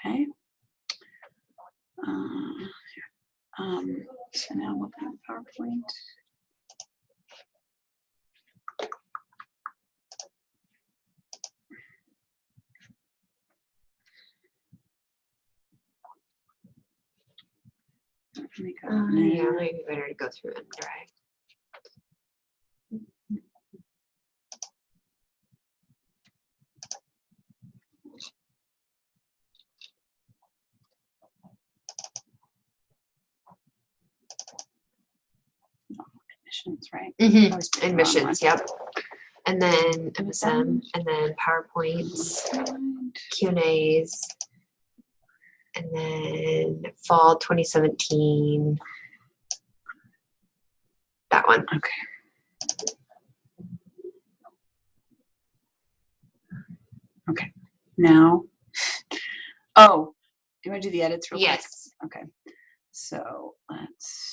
Okay. So now we'll put PowerPoint. Yeah, maybe better to go through and drag. Admissions, right? Admissions, yep. And then MSM, and then PowerPoints, Q&As, and then fall 2017. That one. Okay. Okay. Now, oh, do you want to do the edits real quick? Yes. Okay. So let's.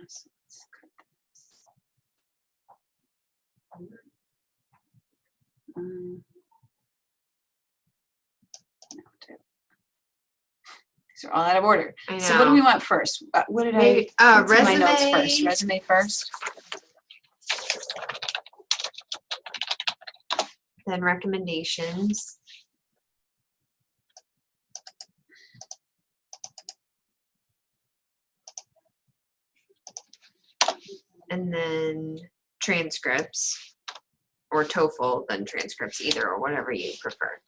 So let's cut this. These are all out of order. So what do we want first? What did Maybe, let's do resume. my notes first. Resume first. Then recommendations. And then transcripts, or TOEFL, then transcripts, either, or whatever you prefer.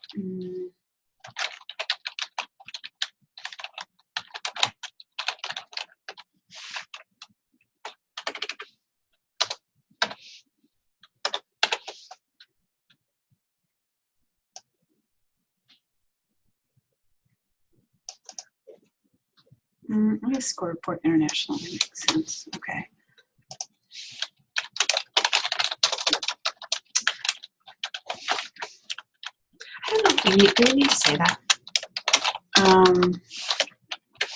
I'm going to score report international. That makes sense. Okay. I don't know if do you need to say that?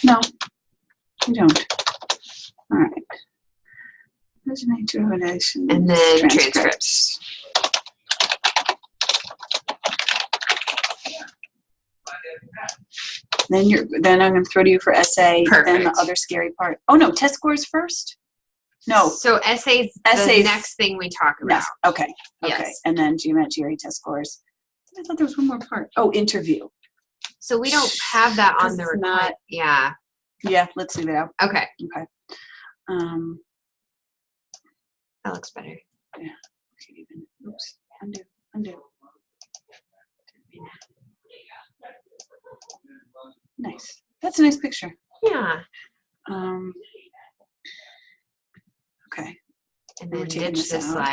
No, you don't. All right. Resume to recommendations. And then transcripts. Then I'm going to throw to you for essay. Perfect. Then the other scary part. Oh no, test scores first. No. So essays the next thing we talk about. Next. Okay. Yes. Okay. And then GRE test scores. I thought there was one more part. Oh, interview. So we don't have that on the report. Yeah. Yeah. Let's leave it out. Okay. Okay. That looks better. Yeah. Oops. Undo. Nice. That's a nice picture. Yeah. Okay. And then ditch this slide. All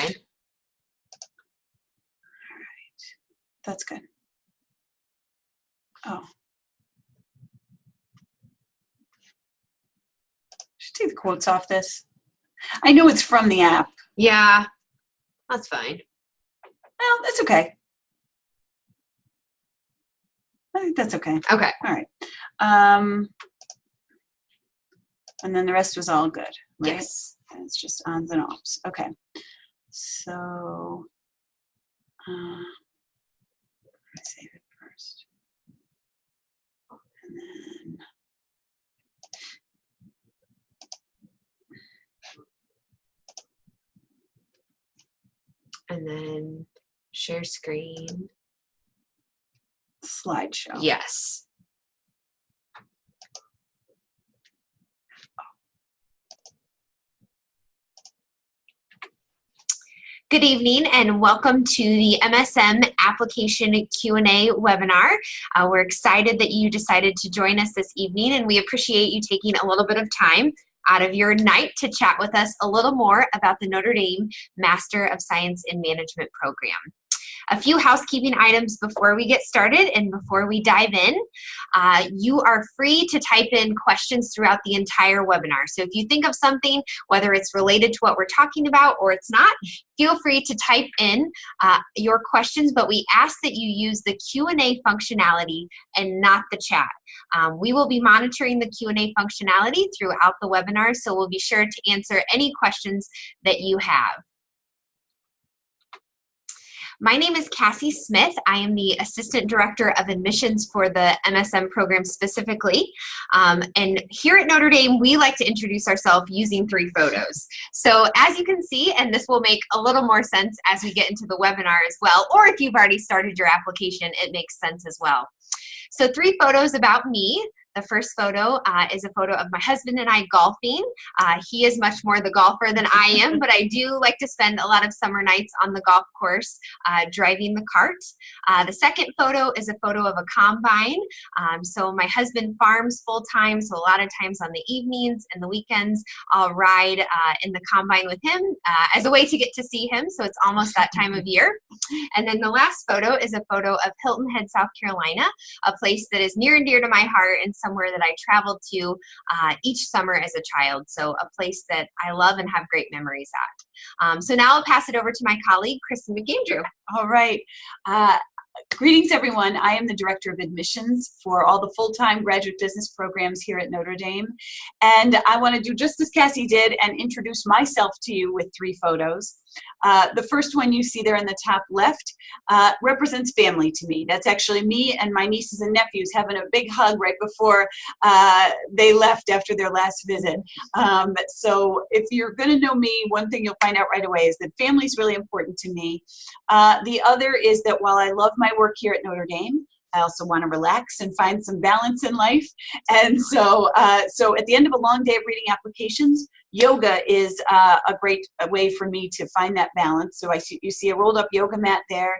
right. That's good. Oh. Should take the quotes off this. I know it's from the app. Yeah. That's fine. Well, that's okay. I think that's okay. Okay. All right. And then the rest was all good, right? Yes. And it's just ons and offs. Okay. So, let's save it first. And then share screen. Slideshow. Yes. Good evening and welcome to the MSM Application Q&A webinar. We're excited that you decided to join us this evening, and we appreciate you taking a little bit of time out of your night to chat with us a little more about the Notre Dame Master of Science in Management program. A few housekeeping items before we get started and before we dive in. You are free to type in questions throughout the entire webinar. So if you think of something, whether it's related to what we're talking about or it's not, feel free to type in your questions, but we ask that you use the Q&A functionality and not the chat. We will be monitoring the Q&A functionality throughout the webinar, so we'll be sure to answer any questions that you have. My name is Cassie Smith. I am the Assistant Director of Admissions for the MSM program specifically. And here at Notre Dame, we like to introduce ourselves using 3 photos. So as you can see, and this will make a little more sense as we get into the webinar as well, or if you've already started your application, it makes sense as well. So 3 photos about me. The first photo is a photo of my husband and I golfing. He is much more the golfer than I am, but I do like to spend a lot of summer nights on the golf course driving the cart. The second photo is a photo of a combine. So my husband farms full-time, so a lot of times on the evenings and the weekends, I'll ride in the combine with him as a way to get to see him, so it's almost that time of year. And then the last photo is a photo of Hilton Head, South Carolina, a place that is near and dear to my heart and somewhere that I traveled to each summer as a child. So a place that I love and have great memories at. So now I'll pass it over to my colleague, Kristen McAndrew. All right. Greetings, everyone. I am the Director of Admissions for all the full-time graduate business programs here at Notre Dame. And I want to do just as Cassie did and introduce myself to you with 3 photos. The first one you see there in the top left represents family to me. That's actually me and my nieces and nephews having a big hug right before they left after their last visit. So if you're going to know me, one thing you'll find out right away is that family is really important to me. The other is that while I love my work here at Notre Dame, I also want to relax and find some balance in life. And so at the end of a long day of reading applications, yoga is a great way for me to find that balance. So you see a rolled up yoga mat there.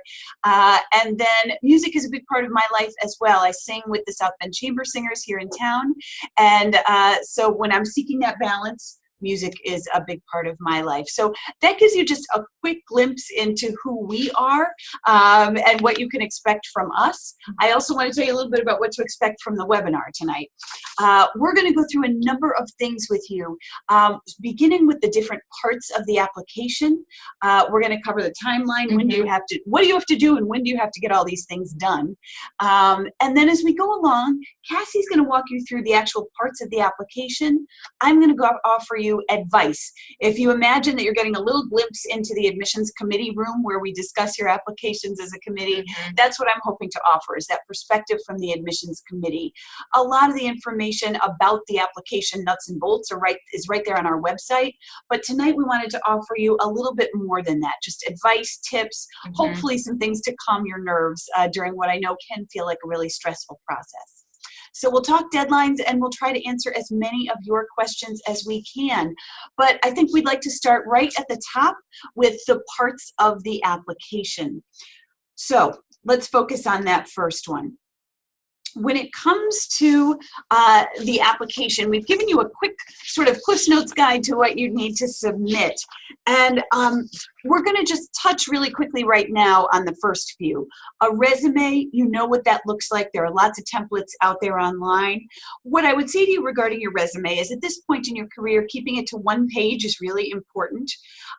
And then music is a big part of my life as well. I sing with the South Bend Chamber Singers here in town. And so when I'm seeking that balance, music is a big part of my life. So that gives you just a quick glimpse into who we are and what you can expect from us. I also want to tell you a little bit about what to expect from the webinar tonight. We're going to go through a number of things with you, beginning with the different parts of the application. We're going to cover the timeline. When do you have to, what do you have to do, and when do you have to get all these things done? And then as we go along, Cassie's going to walk you through the actual parts of the application. I'm going to offer you advice. If you imagine that you're getting a little glimpse into the admissions committee room where we discuss your applications as a committee, that's what I'm hoping to offer, is that perspective from the admissions committee. A lot of the information about the application nuts and bolts is right there on our website, but tonight we wanted to offer you a little bit more than that, just advice, tips, hopefully some things to calm your nerves during what I know can feel like a really stressful process. So we'll talk deadlines and we'll try to answer as many of your questions as we can. But I think we'd like to start right at the top with the parts of the application. So let's focus on that first one. When it comes to the application, we've given you a quick sort of Cliff's Notes guide to what you need to submit. And we're going to just touch really quickly right now on the first few. A resume, you know what that looks like. There are lots of templates out there online. What I would say to you regarding your resume is at this point in your career, keeping it to 1 page is really important.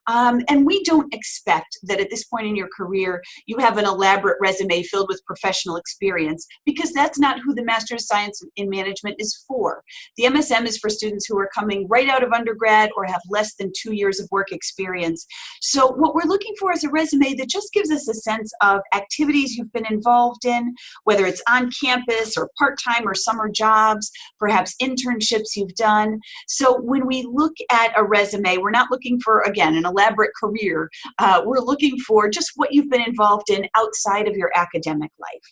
And we don't expect that at this point in your career, you have an elaborate resume filled with professional experience, because that's not who the Master of Science in Management is for. The MSM is for students who are coming right out of undergrad or have less than 2 years of work experience. So what we're looking for is a resume that just gives us a sense of activities you've been involved in, whether it's on campus or part-time or summer jobs, perhaps internships you've done. So when we look at a resume, we're not looking for, again, an elaborate career. We're looking for just what you've been involved in outside of your academic life.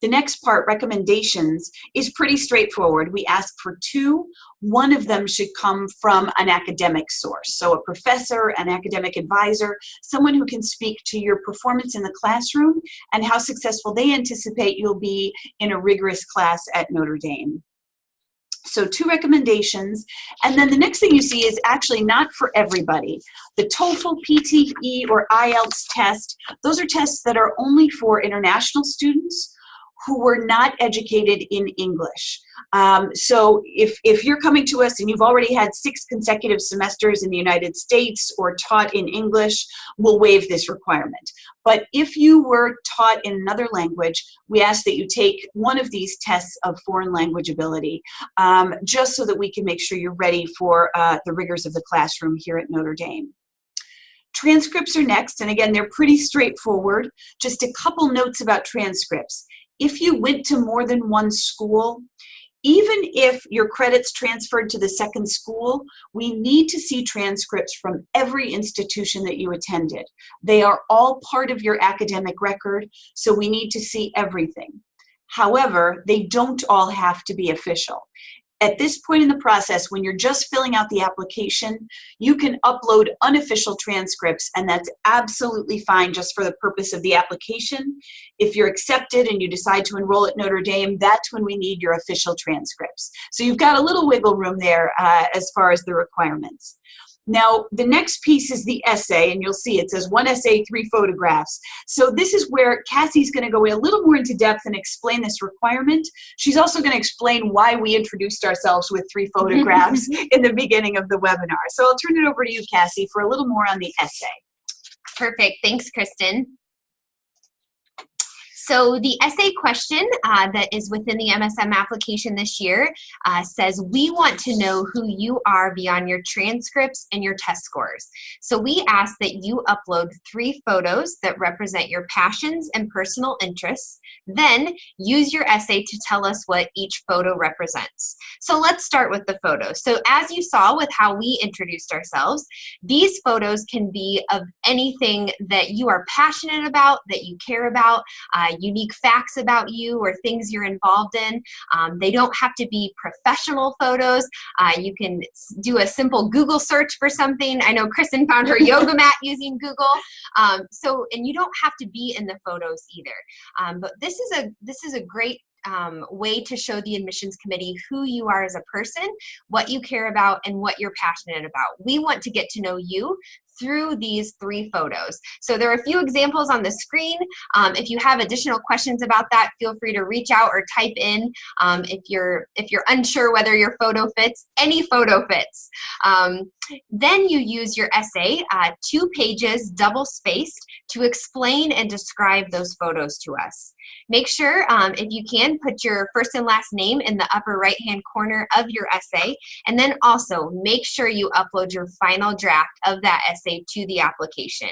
The next part, recommendations, is pretty straightforward. We ask for 2. One of them should come from an academic source. So a professor, an academic advisor, someone who can speak to your performance in the classroom and how successful they anticipate you'll be in a rigorous class at Notre Dame. So 2 recommendations, and then the next thing you see is actually not for everybody. The TOEFL, PTE, or IELTS test, those are tests that are only for international students who were not educated in English. So if you're coming to us and you've already had 6 consecutive semesters in the United States or taught in English, we'll waive this requirement. But if you were taught in another language, we ask that you take one of these tests of foreign language ability, just so that we can make sure you're ready for the rigors of the classroom here at Notre Dame. Transcripts are next, and again, they're pretty straightforward. Just a couple notes about transcripts. If you went to more than one school, even if your credits transferred to the second school, we need to see transcripts from every institution that you attended. They are all part of your academic record, so we need to see everything. However, they don't all have to be official. At this point in the process, when you're just filling out the application, you can upload unofficial transcripts, and that's absolutely fine just for the purpose of the application. If you're accepted and you decide to enroll at Notre Dame, that's when we need your official transcripts. So you've got a little wiggle room there as far as the requirements. Now, the next piece is the essay, and you'll see it says 1 essay, 3 photographs. So this is where Cassie's going to go a little more into depth and explain this requirement. She's also going to explain why we introduced ourselves with 3 photographs in the beginning of the webinar. So I'll turn it over to you, Cassie, for a little more on the essay. Perfect. Thanks, Kristen. So the essay question that is within the MSM application this year says, we want to know who you are beyond your transcripts and your test scores. So we ask that you upload 3 photos that represent your passions and personal interests. Then use your essay to tell us what each photo represents. So let's start with the photos. So as you saw with how we introduced ourselves, these photos can be of anything that you are passionate about, that you care about, unique facts about you or things you're involved in. They don't have to be professional photos. You can do a simple Google search for something. I know Kristen found her yoga mat using Google. And you don't have to be in the photos either. But this is a great way to show the admissions committee who you are as a person, what you care about, and what you're passionate about. We want to get to know you through these 3 photos. So there are a few examples on the screen. If you have additional questions about that, feel free to reach out or type in if you're unsure whether your photo fits. Any photo fits. Then you use your essay, 2 pages, double-spaced, to explain and describe those photos to us. Make sure, if you can, put your first and last name in the upper right-hand corner of your essay, and then also make sure you upload your final draft of that essay to the application.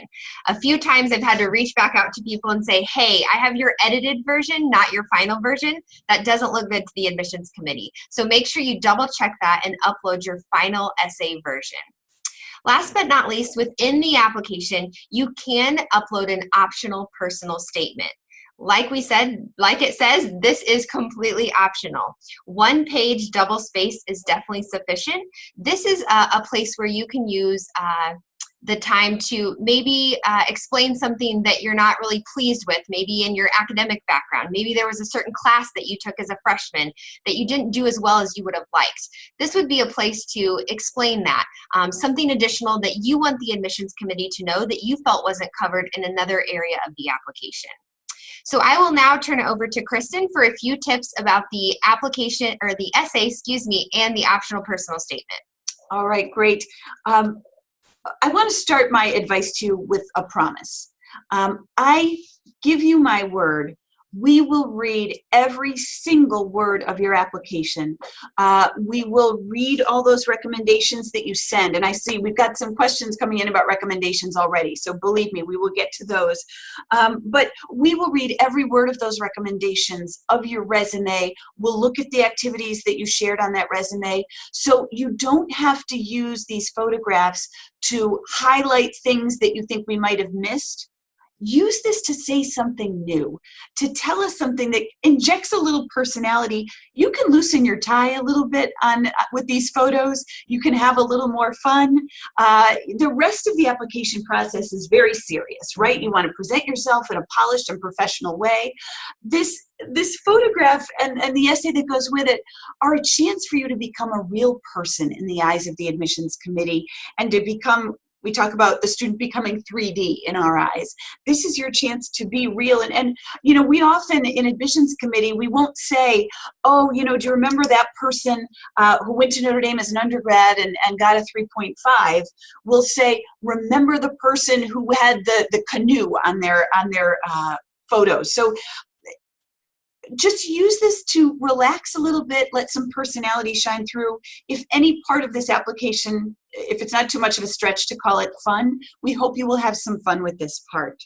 A few times I've had to reach back out to people and say, hey, I have your edited version, not your final version. That doesn't look good to the admissions committee. So make sure you double check that and upload your final essay version. Last but not least, within the application, you can upload an optional personal statement. Like we said, like it says, this is completely optional. 1 page double space is definitely sufficient. This is a place where you can use the time to maybe explain something that you're not really pleased with, maybe in your academic background. Maybe there was a certain class that you took as a freshman that you didn't do as well as you would have liked. This would be a place to explain that, something additional that you want the admissions committee to know that you felt wasn't covered in another area of the application. So I will now turn it over to Kristen for a few tips about the application, or the essay, excuse me, and the optional personal statement. All right, great. I want to start my advice to you with a promise. I give you my word. We will read every single word of your application. We will read all those recommendations that you send. And I see we've got some questions coming in about recommendations already. So believe me, we will get to those. But we will read every word of those recommendations of your resume. We'll look at the activities that you shared on that resume. So you don't have to use these photographs to highlight things that you think we might have missed. use this to say something new, to tell us something that injects a little personality. You can loosen your tie a little bit with these photos. You can have a little more fun. The rest of the application process is very serious, right? You want to present yourself in a polished and professional way. This photograph and the essay that goes with it are a chance for you to become a real person in the eyes of the admissions committee, and to become, we talk about the student becoming 3D in our eyes. This is your chance to be real. And you know, we often in admissions committee, we won't say, oh, you know, do you remember that person who went to Notre Dame as an undergrad and got a 3.5? We'll say, remember the person who had the canoe on their photos. So just use this to relax a little bit, let some personality shine through. If any part of this application, if it's not too much of a stretch to call it fun, we hope you will have some fun with this part.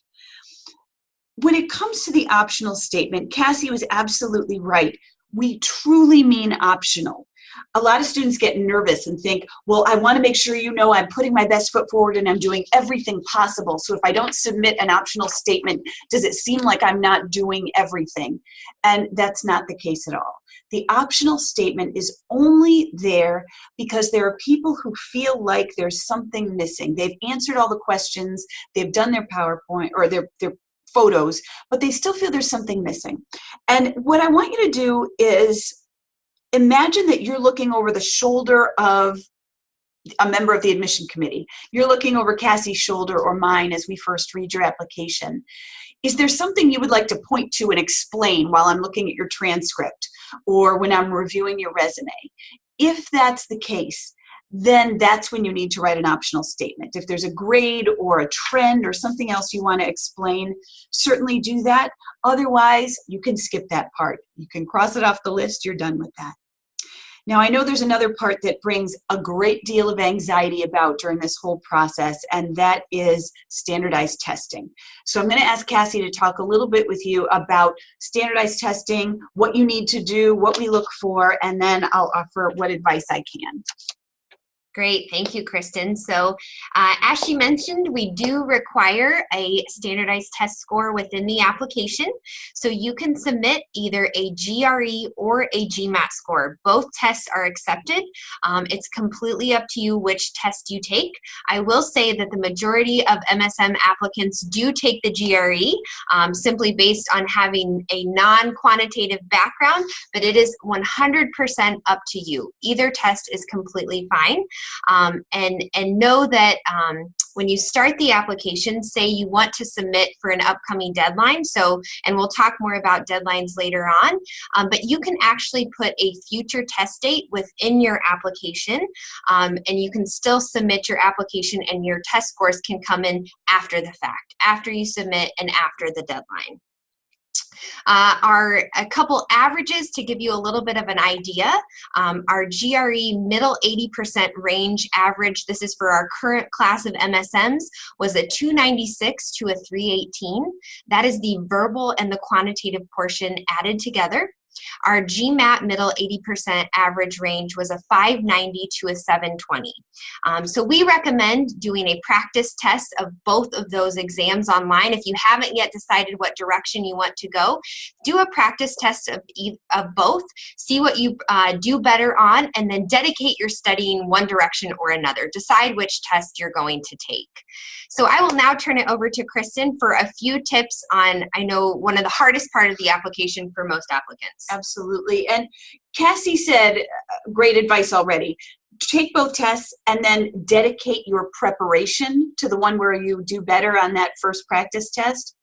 When it comes to the optional statement, Cassie was absolutely right. We truly mean optional. A lot of students get nervous and think, well, I want to make sure you know I'm putting my best foot forward and I'm doing everything possible. So if I don't submit an optional statement, does it seem like I'm not doing everything? And that's not the case at all. The optional statement is only there because there are people who feel like there's something missing. They've answered all the questions, they've done their PowerPoint or their photos, but they still feel there's something missing. And what I want you to do is imagine that you're looking over the shoulder of a member of the admission committee. You're looking over Cassie's shoulder or mine as we first read your application. Is there something you would like to point to and explain while I'm looking at your transcript or when I'm reviewing your resume? If that's the case, then that's when you need to write an optional statement. If there's a grade or a trend or something else you want to explain, certainly do that. Otherwise, you can skip that part. You can cross it off the list. You're done with that. Now, I know there's another part that brings a great deal of anxiety about during this whole process, and that is standardized testing. So I'm going to ask Cassie to talk a little bit with you about standardized testing, what you need to do, what we look for, and then I'll offer what advice I can. Great, thank you, Kristen. So as she mentioned, we do require a standardized test score within the application. So you can submit either a GRE or a GMAT score. Both tests are accepted. It's completely up to you which test you take. I will say that the majority of MSM applicants do take the GRE simply based on having a non-quantitative background, but it is 100% up to you. Either test is completely fine. And know that when you start the application, say you want to submit for an upcoming deadline, and we'll talk more about deadlines later on, but you can actually put a future test date within your application, and you can still submit your application and your test scores can come in after the fact, after you submit and after the deadline. Are a couple averages to give you a little bit of an idea. Our GRE middle 80% range average, this is for our current class of MSMs, was a 296 to a 318. That is the verbal and the quantitative portion added together. Our GMAT middle 80% average range was a 590 to a 720. So we recommend doing a practice test of both of those exams online. If you haven't yet decided what direction you want to go, do a practice test of both, see what you do better on, and then dedicate your studying one direction or another. Decide which test you're going to take. So I will now turn it over to Kristen for a few tips on, I know, one of the hardest part of the application for most applicants. Absolutely. And Cassie said great advice already. Take both tests and then dedicate your preparation to the one where you do better on that first practice test.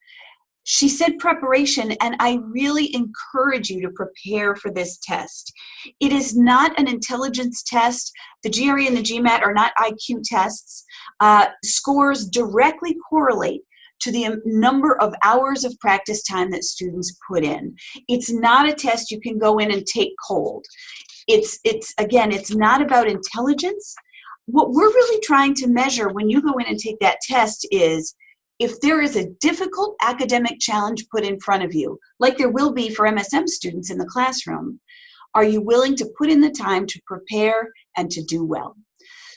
She said preparation, and I really encourage you to prepare for this test. It is not an intelligence test. The GRE and the GMAT are not IQ tests. Scores directly correlate to the number of hours of practice time that students put in. It's not a test you can go in and take cold. Again, it's not about intelligence. What we're really trying to measure when you go in and take that test is if there is a difficult academic challenge put in front of you, like there will be for MSM students in the classroom, are you willing to put in the time to prepare and to do well?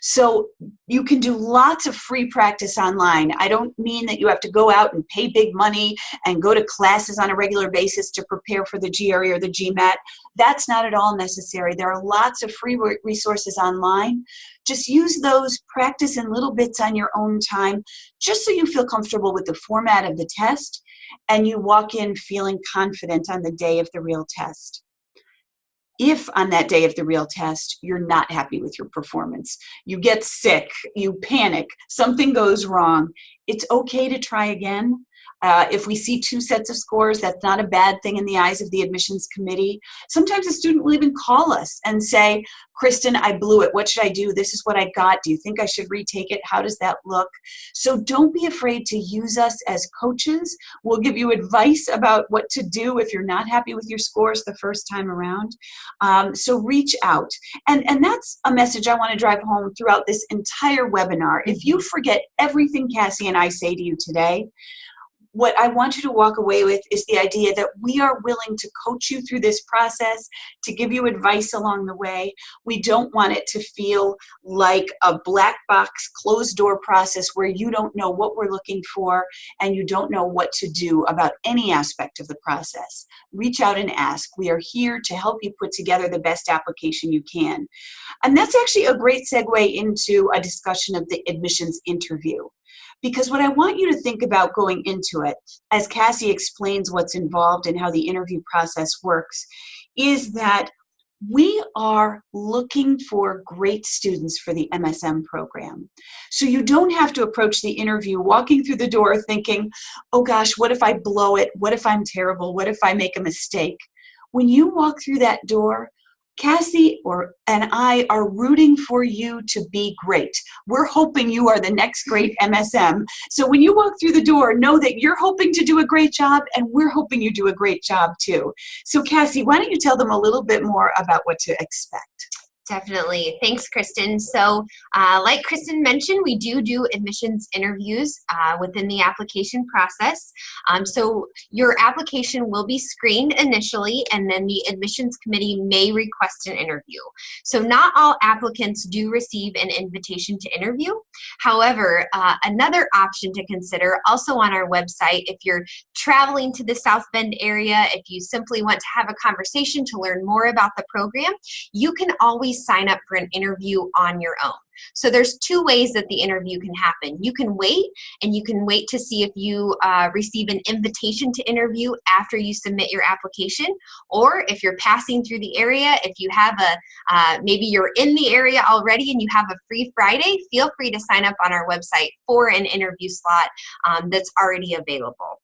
So you can do lots of free practice online. I don't mean that you have to go out and pay big money and go to classes on a regular basis to prepare for the GRE or the GMAT. That's not at all necessary. There are lots of free resources online. Just use those, practice in little bits on your own time, just so you feel comfortable with the format of the test and you walk in feeling confident on the day of the real test. If on that day of the real test, you're not happy with your performance, you get sick, you panic, something goes wrong, it's okay to try again. If we see two sets of scores, that's not a bad thing in the eyes of the admissions committee. Sometimes a student will even call us and say, Kristen, I blew it. What should I do? This is what I got. Do you think I should retake it? How does that look? So don't be afraid to use us as coaches. We'll give you advice about what to do if you're not happy with your scores the first time around. So reach out. And that's a message I want to drive home throughout this entire webinar. If you forget everything Cassie and I say to you today, what I want you to walk away with is the idea that we are willing to coach you through this process, to give you advice along the way. We don't want it to feel like a black box, closed door process where you don't know what we're looking for and you don't know what to do about any aspect of the process. Reach out and ask. We are here to help you put together the best application you can. And that's actually a great segue into a discussion of the admissions interview. Because what I want you to think about going into it, as Cassie explains what's involved and how the interview process works, is that we are looking for great students for the MSM program. So you don't have to approach the interview walking through the door thinking, oh gosh, what if I blow it? What if I'm terrible? What if I make a mistake? When you walk through that door, Cassie and I are rooting for you to be great. We're hoping you are the next great MSM. So when you walk through the door, know that you're hoping to do a great job and we're hoping you do a great job too. So Cassie, why don't you tell them a little bit more about what to expect? Definitely. Thanks, Kristen. So like Kristen mentioned, we do admissions interviews within the application process. So your application will be screened initially, and then the admissions committee may request an interview. So not all applicants do receive an invitation to interview. However, another option to consider also on our website, if you're traveling to the South Bend area, if you simply want to have a conversation to learn more about the program, you can always sign up for an interview on your own. So there's two ways that the interview can happen. You can wait, and you can wait to see if you receive an invitation to interview after you submit your application, or if you're passing through the area, if you have maybe you're in the area already and you have a free Friday, feel free to sign up on our website for an interview slot that's already available.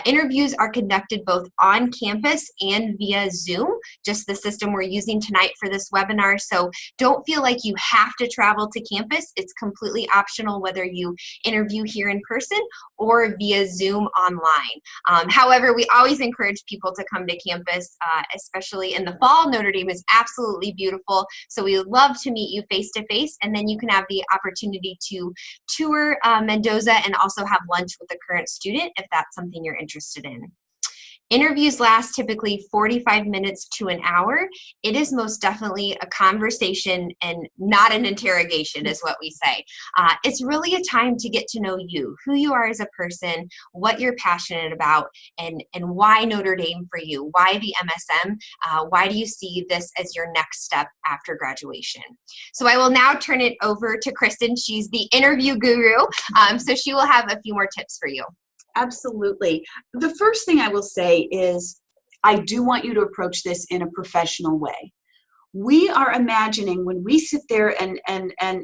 Interviews are conducted both on campus and via Zoom, just the system we're using tonight for this webinar. So don't feel like you have to travel to campus. It's completely optional whether you interview here in person or via Zoom online. However, we always encourage people to come to campus, especially in the fall. Notre Dame is absolutely beautiful. So we would love to meet you face to face, and then you can have the opportunity to tour Mendoza and also have lunch with a current student if that's something you're interested in. Interviews last typically 45 minutes to an hour. It is most definitely a conversation and not an interrogation, is what we say. It's really a time to get to know you, who you are as a person, what you're passionate about, and why Notre Dame for you, why the MSM, why do you see this as your next step after graduation. So I will now turn it over to Kristen. She's the interview guru, so she will have a few more tips for you. Absolutely. The first thing I will say is I do want you to approach this in a professional way. We are imagining when we sit there and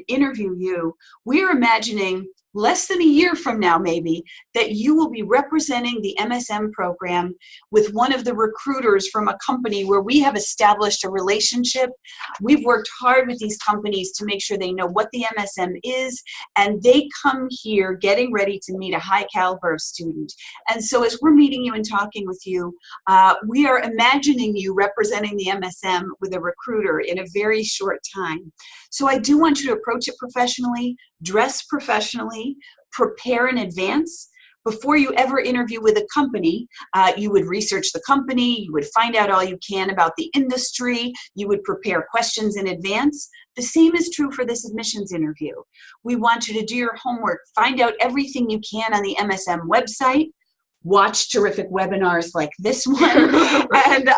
interview you, we are imagining less than a year from now maybe that you will be representing the MSM program with one of the recruiters from a company where we have established a relationship. We've worked hard with these companies to make sure they know what the MSM is, and they come here getting ready to meet a high caliber student. And so as we're meeting you and talking with you, we are imagining you representing the MSM with a recruiter in a very short time. So I do want you to approach it professionally, dress professionally, prepare in advance. Before you ever interview with a company, you would research the company, you would find out all you can about the industry, you would prepare questions in advance. The same is true for this admissions interview. We want you to do your homework, find out everything you can on the MSM website, watch terrific webinars like this one, and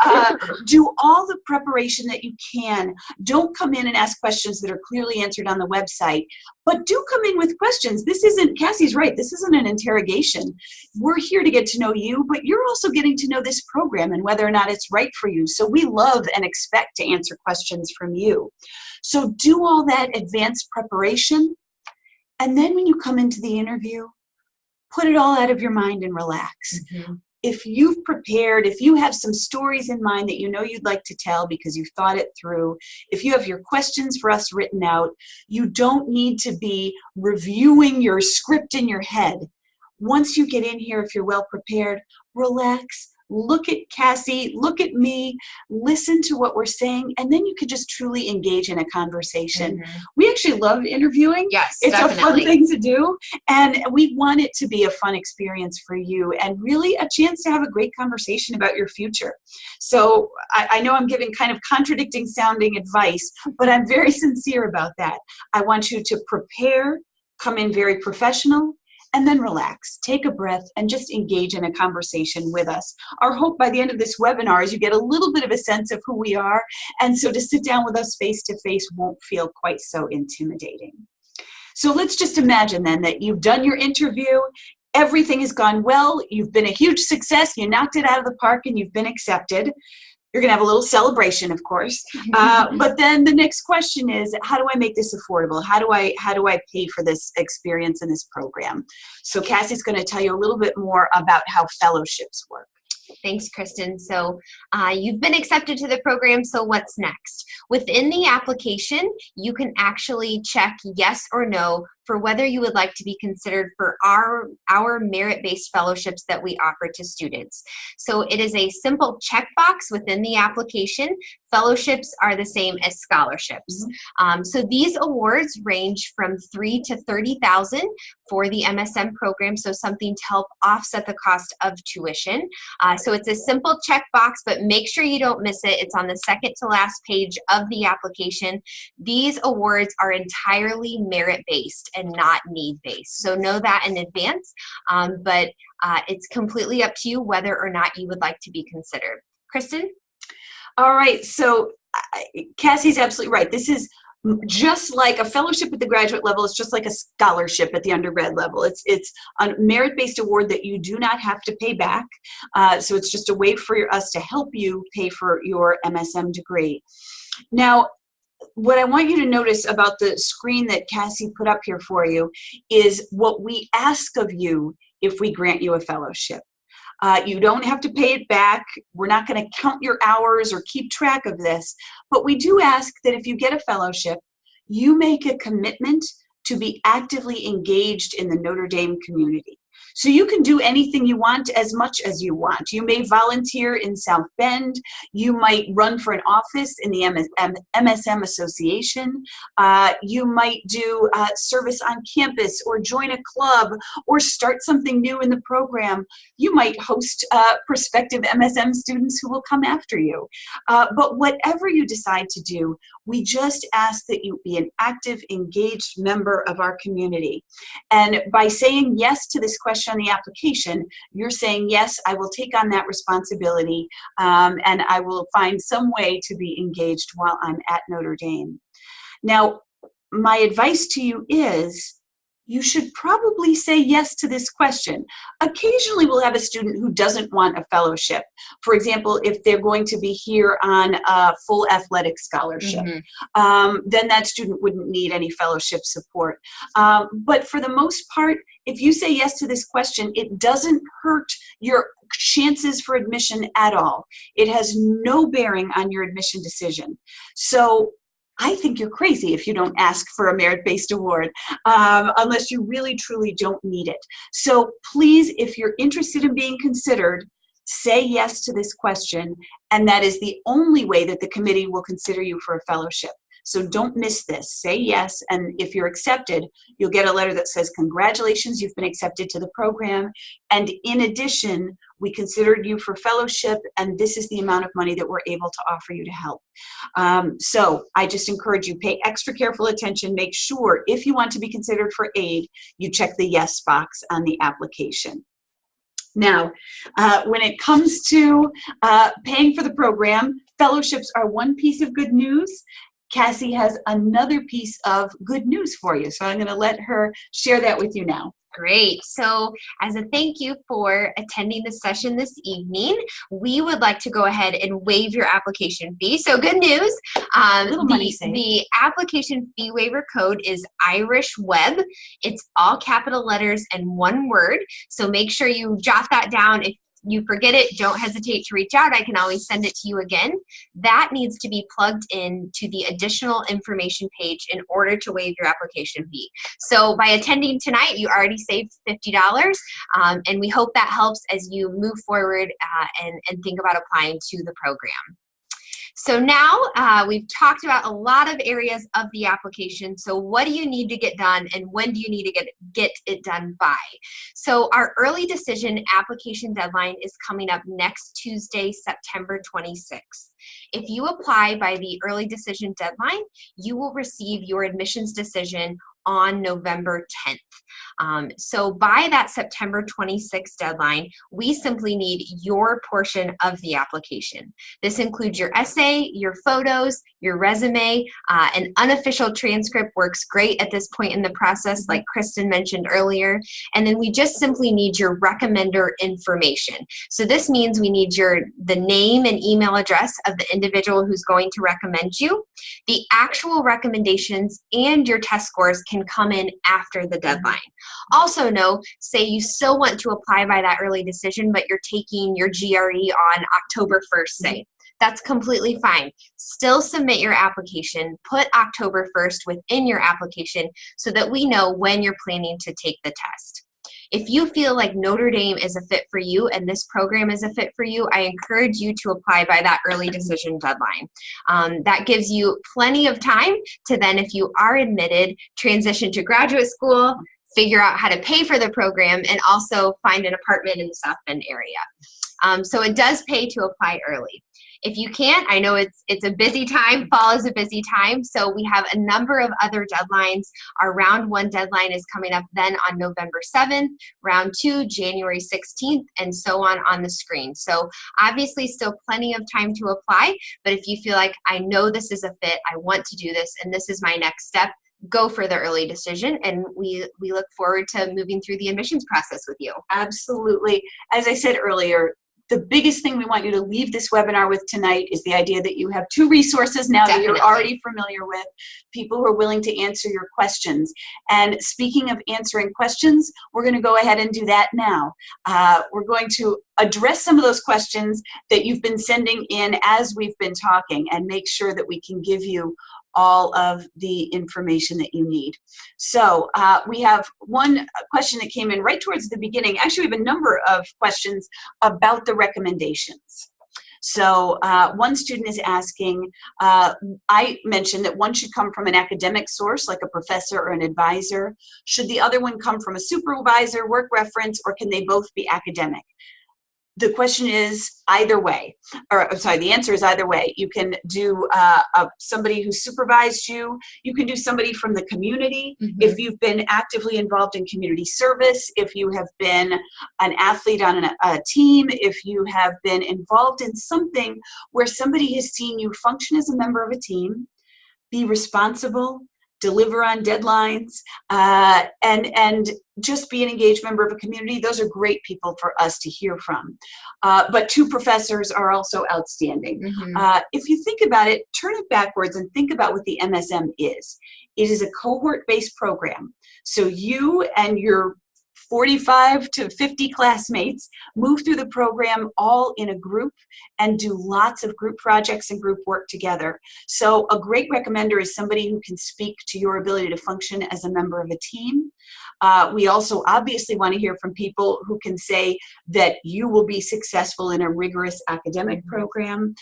do all the preparation that you can. Don't come in and ask questions that are clearly answered on the website, but do come in with questions. This isn't, Cassie's right, this isn't an interrogation. We're here to get to know you, but you're also getting to know this program and whether or not it's right for you. So we love and expect to answer questions from you. So do all that advanced preparation, and then when you come into the interview, put it all out of your mind and relax. Mm-hmm. If you've prepared, if you have some stories in mind that you know you'd like to tell because you've thought it through, if you have your questions for us written out, you don't need to be reviewing your script in your head. Once you get in here, if you're well prepared, relax. Look at Cassie, look at me, listen to what we're saying, and then you could just truly engage in a conversation. Mm-hmm. We actually love interviewing. Yes, it's definitely a fun thing to do, and we want it to be a fun experience for you and really a chance to have a great conversation about your future. So I know I'm giving kind of contradicting sounding advice, but I'm very sincere about that. I want you to prepare, come in very professional, and then relax, take a breath, and just engage in a conversation with us. Our hope by the end of this webinar is you get a little bit of a sense of who we are, and so to sit down with us face-to-face won't feel quite so intimidating. So let's just imagine then that you've done your interview, everything has gone well, you've been a huge success, you knocked it out of the park, and you've been accepted. You're going to have a little celebration, of course. But then the next question is, how do I make this affordable? How do I pay for this experience in this program? So Cassie's going to tell you a little bit more about how fellowships work. Thanks, Kristen. So you've been accepted to the program, so what's next? Within the application, you can actually check yes or no for whether you would like to be considered for our merit-based fellowships that we offer to students. So it is a simple checkbox within the application. Fellowships are the same as scholarships. Mm-hmm. So these awards range from $3,000 to $30,000 for the MSM program, so something to help offset the cost of tuition. So it's a simple checkbox, but make sure you don't miss it. It's on the second to last page of the application. These awards are entirely merit-based and not need-based. So know that in advance, but it's completely up to you whether or not you would like to be considered. Kristen? All right, so Cassie's absolutely right. This is just like a fellowship at the graduate level. It's just like a scholarship at the undergrad level. It's a merit-based award that you do not have to pay back. So it's just a way for us to help you pay for your MSM degree. Now, what I want you to notice about the screen that Cassie put up here for you is what we ask of you if we grant you a fellowship. You don't have to pay it back. We're not going to count your hours or keep track of this, but we do ask that if you get a fellowship, you make a commitment to be actively engaged in the Notre Dame community. So you can do anything you want as much as you want. You may volunteer in South Bend. You might run for an office in the MSM Association. You might do service on campus or join a club or start something new in the program. You might host prospective MSM students who will come after you. But whatever you decide to do, we just ask that you be an active, engaged member of our community. And by saying yes to this question on the application, you're saying, yes, I will take on that responsibility, and I will find some way to be engaged while I'm at Notre Dame. Now, my advice to you is, you should probably say yes to this question. Occasionally, we'll have a student who doesn't want a fellowship. For example, if they're going to be here on a full athletic scholarship, then that student wouldn't need any fellowship support. But for the most part, if you say yes to this question, it doesn't hurt your chances for admission at all. It has no bearing on your admission decision. So I think you're crazy if you don't ask for a merit-based award, unless you really, truly don't need it. So please, if you're interested in being considered, say yes to this question, and that is the only way that the committee will consider you for a fellowship. So don't miss this. Say yes, and if you're accepted, you'll get a letter that says, congratulations, you've been accepted to the program. And in addition, we considered you for fellowship, and this is the amount of money that we're able to offer you to help. So I just encourage you, pay extra careful attention. Make sure if you want to be considered for aid, you check the yes box on the application. Now, when it comes to paying for the program, fellowships are one piece of good news. Cassie has another piece of good news for you, so I'm going to let her share that with you now. Great. So as a thank you for attending the session this evening, we would like to go ahead and waive your application fee. So good news. The application fee waiver code is Irish Web. It's all capital letters and one word. So make sure you jot that down. If you forget it, don't hesitate to reach out. I can always send it to you again. That needs to be plugged in to the additional information page in order to waive your application fee. So by attending tonight, you already saved $50, and we hope that helps as you move forward and think about applying to the program. So now we've talked about a lot of areas of the application. So what do you need to get done, and when do you need to get it done by? So our early decision application deadline is coming up next Tuesday, September 26th. If you apply by the early decision deadline, you will receive your admissions decision on November 10th. So by that September 26th deadline, we simply need your portion of the application. This includes your essay, your photos, your resume. An unofficial transcript works great at this point in the process, like Kristen mentioned earlier. And then we just simply need your recommender information. So this means we need the name and email address of the individual who's going to recommend you. The actual recommendations and your test scores can come in after the deadline. Also know, say you still want to apply by that early decision, but you're taking your GRE on October 1st, say. That's completely fine. Still submit your application. Put October 1st within your application so that we know when you're planning to take the test. If you feel like Notre Dame is a fit for you and this program is a fit for you, I encourage you to apply by that early decision deadline. That gives you plenty of time to then, if you are admitted, transition to graduate school, figure out how to pay for the program, and also find an apartment in the South Bend area. So it does pay to apply early. If you can't, I know it's a busy time. Fall is a busy time, so we have a number of other deadlines. Our round 1 deadline is coming up then on November 7th, round 2, January 16th, and so on the screen. So obviously still plenty of time to apply, but if you feel like, I know this is a fit, I want to do this, and this is my next step, go for the early decision, and we look forward to moving through the admissions process with you. Absolutely. As I said earlier, the biggest thing we want you to leave this webinar with tonight is the idea that you have 2 resources now that you're already familiar with, people who are willing to answer your questions. And speaking of answering questions, we're going to go ahead and do that now. We're going to address some of those questions that you've been sending in as we've been talking and make sure that we can give you all of the information that you need. So we have one question that came in right towards the beginning. Actually, we have a number of questions about the recommendations. So one student is asking, I mentioned that one should come from an academic source, like a professor or an advisor. Should the other one come from a supervisor, work reference, or can they both be academic? The question is either way, or I'm sorry, the answer is either way. You can do somebody who supervised you. You can do somebody from the community. If you've been actively involved in community service, if you have been an athlete on a team, if you have been involved in something where somebody has seen you function as a member of a team, be responsible, deliver on deadlines, and just be an engaged member of a community. Those are great people for us to hear from. But 2 professors are also outstanding. If you think about it, turn it backwards and think about what the MSM is. It is a cohort-based program. So you and your 45 to 50 classmates, move through the program all in a group and do lots of group projects and group work together. So a great recommender is somebody who can speak to your ability to function as a member of a team. We also obviously want to hear from people who can say that you will be successful in a rigorous academic program.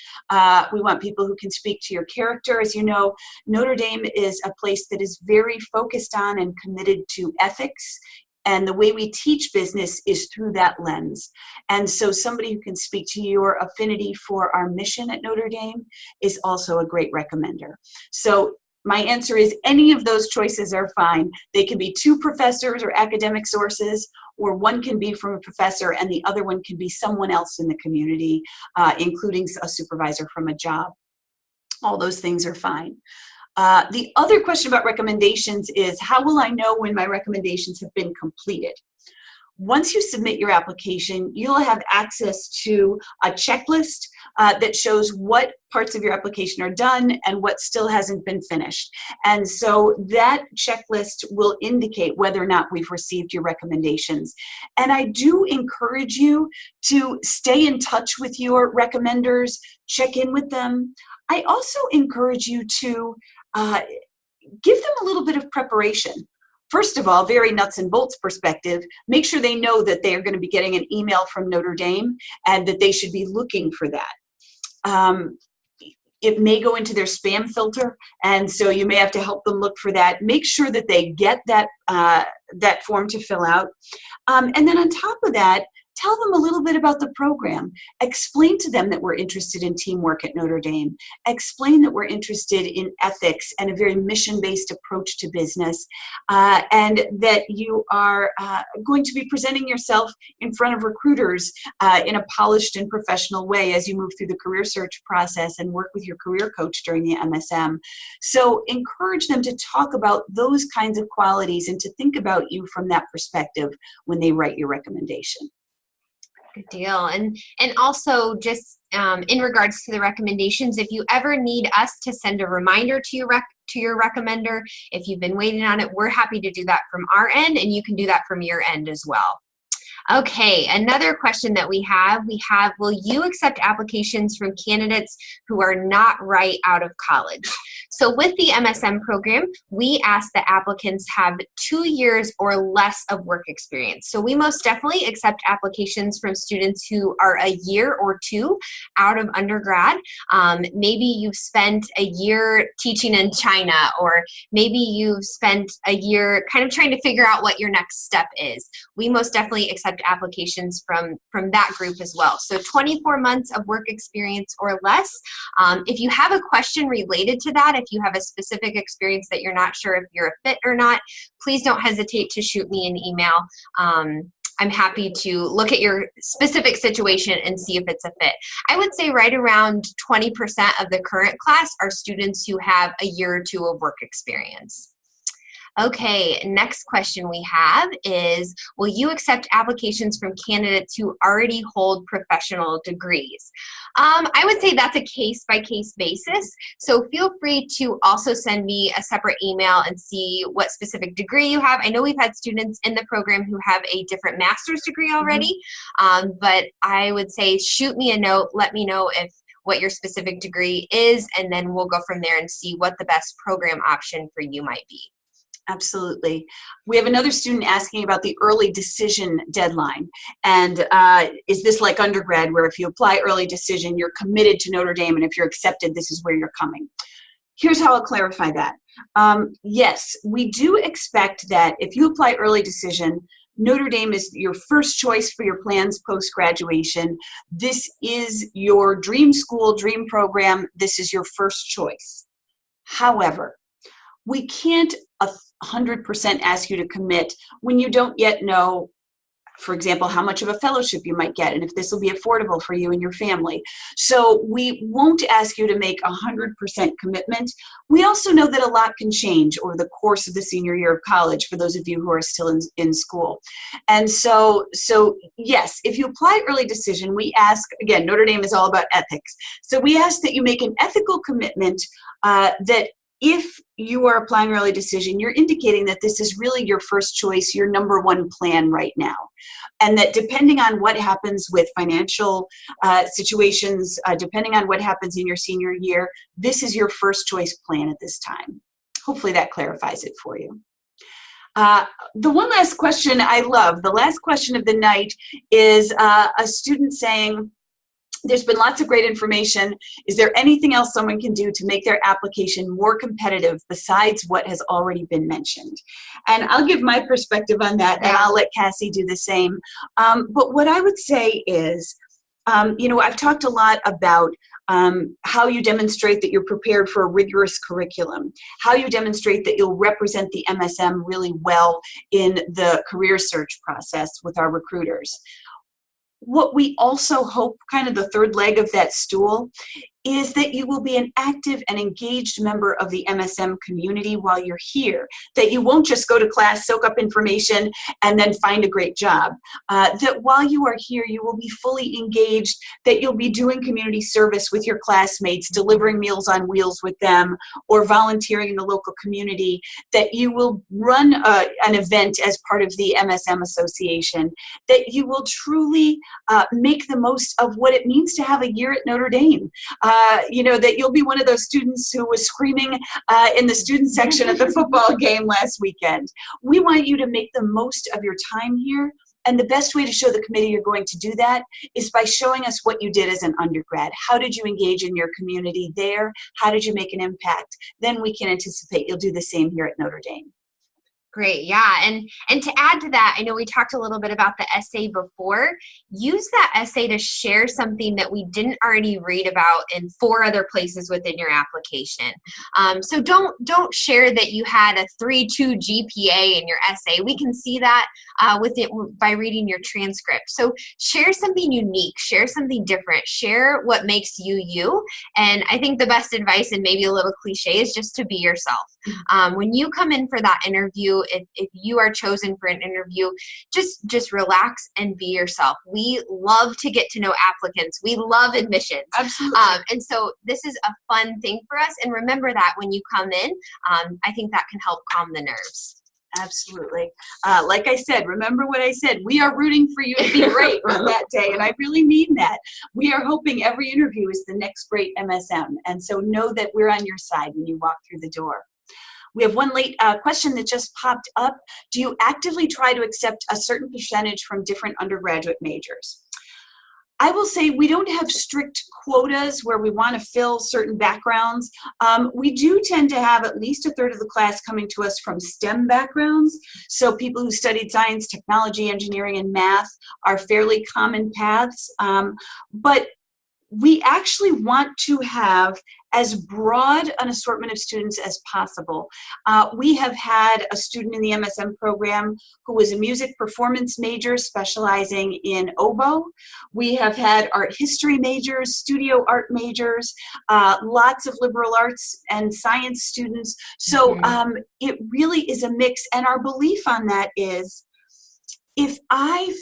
We want people who can speak to your character. As you know, Notre Dame is a place that is very focused on and committed to ethics. And the way we teach business is through that lens. And so somebody who can speak to your affinity for our mission at Notre Dame is also a great recommender. So my answer is any of those choices are fine. They can be two professors or academic sources, or one can be from a professor and the other one can be someone else in the community, including a supervisor from a job. All those things are fine. The other question about recommendations is, how will I know when my recommendations have been completed? Once you submit your application, you'll have access to a checklist that shows what parts of your application are done and what still hasn't been finished. And so that checklist will indicate whether or not we've received your recommendations. And I do encourage you to stay in touch with your recommenders, check in with them. I also encourage you to give them a little bit of preparation. First of all, very nuts and bolts perspective, make sure they know that they are going to be getting an email from Notre Dame and that they should be looking for that. It may go into their spam filter, and so you may have to help them look for that. Make sure that they get that, that form to fill out. And then on top of that, tell them a little bit about the program. Explain to them that we're interested in teamwork at Notre Dame. Explain that we're interested in ethics and a very mission-based approach to business, and that you are going to be presenting yourself in front of recruiters in a polished and professional way as you move through the career search process and work with your career coach during the MSM. So encourage them to talk about those kinds of qualities and to think about you from that perspective when they write your recommendation. Good deal. And also just in regards to the recommendations, if you ever need us to send a reminder to your recommender, if you've been waiting on it, we're happy to do that from our end, and you can do that from your end as well. Okay, another question that we have, will you accept applications from candidates who are not right out of college? So with the MSM program, we ask that applicants have 2 years or less of work experience. So we most definitely accept applications from students who are a year or two out of undergrad. Maybe you've spent a year teaching in China, or maybe you've spent a year kind of trying to figure out what your next step is. We most definitely accept applications from that group as well. So 24 months of work experience or less. If you have a question related to that, if you have a specific experience that you're not sure if you're a fit or not, please don't hesitate to shoot me an email. I'm happy to look at your specific situation and see if it's a fit. I would say right around 20% of the current class are students who have a year or two of work experience. Okay, next question we have is, will you accept applications from candidates who already hold professional degrees? I would say that's a case-by-case basis, so feel free to also send me a separate email and see what specific degree you have. I know we've had students in the program who have a different master's degree already, but I would say shoot me a note, let me know what your specific degree is, and then we'll go from there and see what the best program option for you might be. Absolutely. We have another student asking about the early decision deadline. And is this like undergrad, where if you apply early decision, you're committed to Notre Dame, and if you're accepted, this is where you're coming? Here's how I'll clarify that. Yes, we do expect that if you apply early decision, Notre Dame is your first choice for your plans post-graduation. This is your dream school, dream program. This is your first choice. However, we can't 100% ask you to commit when you don't yet know, for example, how much of a fellowship you might get and if this will be affordable for you and your family. So we won't ask you to make 100% commitment. We also know that a lot can change over the course of the senior year of college for those of you who are still in school. And so yes, if you apply early decision, we ask, again, Notre Dame is all about ethics. So we ask that you make an ethical commitment that if you are applying early decision, you're indicating that this is really your first choice, your number one plan right now. And that depending on what happens with financial situations, depending on what happens in your senior year, this is your first choice plan at this time. Hopefully that clarifies it for you. The one last question I love, the last question of the night, is a student saying, there's been lots of great information. Is there anything else someone can do to make their application more competitive besides what has already been mentioned? And I'll give my perspective on that, and I'll let Cassie do the same. But what I would say is, I've talked a lot about how you demonstrate that you're prepared for a rigorous curriculum, how you demonstrate that you'll represent the MSM really well in the career search process with our recruiters. What we also hope, kind of the third leg of that stool, is that you will be an active and engaged member of the MSM community while you're here, that you won't just go to class, soak up information, and then find a great job. That while you are here, you will be fully engaged, that you'll be doing community service with your classmates, delivering Meals on Wheels with them, or volunteering in the local community, that you will run an event as part of the MSM Association, that you will truly make the most of what it means to have a year at Notre Dame. That you'll be one of those students who was screaming in the student section at the football game last weekend. We want you to make the most of your time here, and the best way to show the committee you're going to do that is by showing us what you did as an undergrad. How did you engage in your community there? How did you make an impact? Then we can anticipate you'll do the same here at Notre Dame. Great, yeah, and to add to that, I know we talked a little bit about the essay before. Use that essay to share something that we didn't already read about in 4 other places within your application. So don't share that you had a 3.2 GPA in your essay. We can see that with it by reading your transcript. So share something unique, share something different, share what makes you you. And I think the best advice, and maybe a little cliche, is just to be yourself. When you come in for that interview, if you are chosen for an interview, just relax and be yourself. We love to get to know applicants. We love admissions. Absolutely. And so this is a fun thing for us. And remember that when you come in, I think that can help calm the nerves. Absolutely. Like I said, remember what I said. We are rooting for you to be great on that day, and I really mean that. We are hoping every interview is the next great MSM, and so know that we're on your side when you walk through the door. We have one late question that just popped up. Do you actively try to accept a certain percentage from different undergraduate majors? I will say we don't have strict quotas where we want to fill certain backgrounds. We do tend to have at least 1/3 of the class coming to us from STEM backgrounds. So people who studied science, technology, engineering, and math are fairly common paths. But we actually want to have as broad an assortment of students as possible. We have had a student in the MSM program who was a music performance major specializing in oboe. We have had art history majors, studio art majors, lots of liberal arts and science students. So it really is a mix, and our belief on that is if I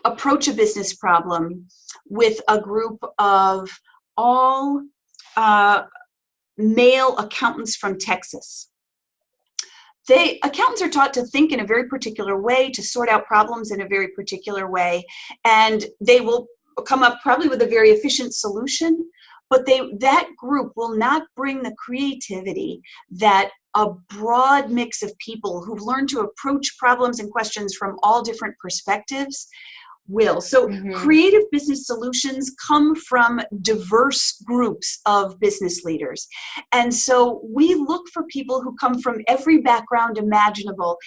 approach a business problem with a group of all male accountants from Texas. Accountants are taught to think in a very particular way, to sort out problems in a very particular way, and they will come up probably with a very efficient solution, but that group will not bring the creativity that a broad mix of people who've learned to approach problems and questions from all different perspectives will. So creative business solutions come from diverse groups of business leaders. And so we look for people who come from every background imaginable.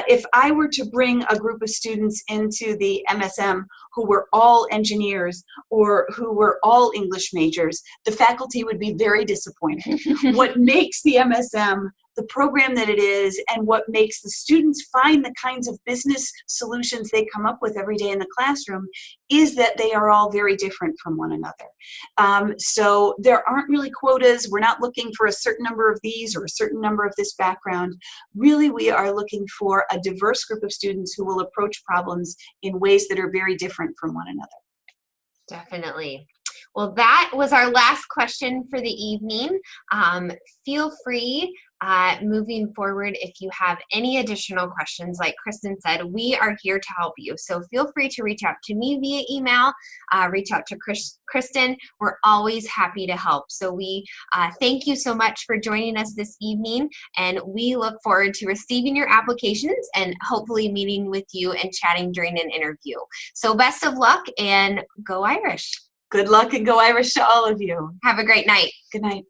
If I were to bring a group of students into the MSM who were all engineers or who were all English majors, the faculty would be very disappointed. What makes the MSM the program that it is, and what makes the students find the kinds of business solutions they come up with every day in the classroom is that they are all very different from one another. So there aren't really quotas. We're not looking for a certain number of these or a certain number of this background. Really, we are looking for a diverse group of students who will approach problems in ways that are very different from one another. Definitely. Well, that was our last question for the evening. Feel free moving forward, if you have any additional questions, like Kristen said, we are here to help you. So feel free to reach out to me via email, reach out to Kristen. We're always happy to help. So we thank you so much for joining us this evening, and we look forward to receiving your applications and hopefully meeting with you and chatting during an interview. So best of luck and go Irish. Good luck and go Irish to all of you. Have a great night. Good night.